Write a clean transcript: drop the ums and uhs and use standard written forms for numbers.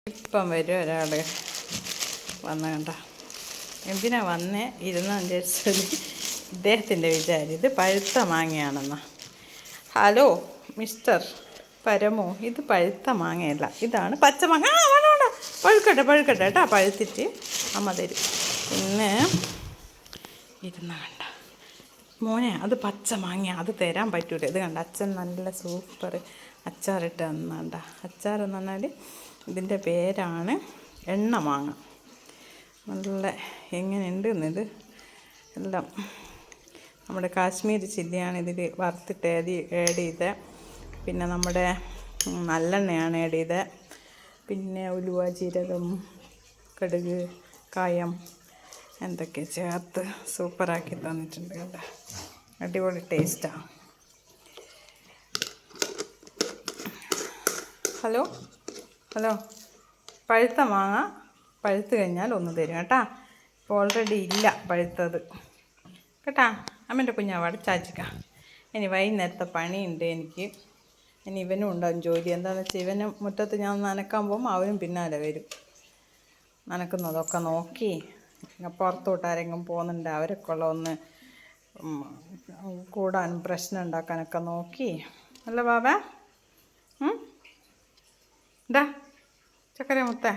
ഇപ്പം വരും ഒരാൾ വന്ന കണ്ട. എന്തിനാ വന്നേ ഇരുന്നാന്ന് വിചാരിച്ചത് ഇദ്ദേഹത്തിൻ്റെ വിചാരം ഇത് പഴുത്ത മാങ്ങയാണെന്നാ. ഹലോ മിസ്റ്റർ പരമോ, ഇത് പഴുത്ത മാങ്ങയല്ല, ഇതാണ് പച്ചമാങ്ങ. വേണ്ട പഴുക്കട്ടെ കേട്ടോ, പഴുത്തിട്ട് അമ്മ തരും. പിന്നെ ഇരുന്ന കണ്ട മോനെ, അത് പച്ച മാങ്ങ, അത് തരാൻ പറ്റൂല. ഇത് കണ്ട അച്ഛൻ നല്ല സൂപ്പർ അച്ചാറിട്ട് തന്നണ്ട. അച്ചാറെന്ന് പറഞ്ഞാൽ ഇതിൻ്റെ പേരാണ് എണ്ണ മാങ്ങ. നല്ല എങ്ങനെയുണ്ട് ഇത് എല്ലാം നമ്മുടെ കാശ്മീരി ചില്ലിയാണ് ഇതിൽ വറുത്തിട്ട് ആഡ് ചെയ്ത്. പിന്നെ നമ്മുടെ നല്ലെണ്ണയാണ് ആഡ് ചെയ്ത്. പിന്നെ ഉലുവ, ജീരകം, കടുക്, കായം എന്തൊക്കെ ചേർത്ത് സൂപ്പറാക്കി തന്നിട്ടുണ്ട് കേട്ടോ. അടിപൊളി ടേസ്റ്റാണ്. ഹലോ പഴുത്ത മാങ്ങ പഴുത്ത് കഴിഞ്ഞാൽ ഒന്ന് തരും കേട്ടാ. ഇപ്പോൾ ഓൾറെഡി ഇല്ല പഴുത്തത് കേട്ടാ. അമ്മൻ്റെ കുഞ്ഞാവാട് ചാച്ചിക്ക. ഇനി വൈകുന്നേരത്തെ പണിയുണ്ട് എനിക്ക്. ഇനി ഇവനും ഉണ്ടാകും ജോലി. എന്താണെന്ന് വെച്ചാൽ ഇവനും മുറ്റത്ത് ഞാൻ നനക്കാൻ പോകുമ്പോൾ അവനും പിന്നാലെ വരും. നനക്കുന്നതൊക്കെ നോക്കി പുറത്തോട്ട് ആരെങ്കിലും പോകുന്നുണ്ട് അവരൊക്കെ ഉള്ള ഒന്ന് കൂടാനും പ്രശ്നം ഉണ്ടാക്കാനൊക്കെ നോക്കി. അല്ല ബാബാ, ഇതാ ചക്കര മുത്തേ.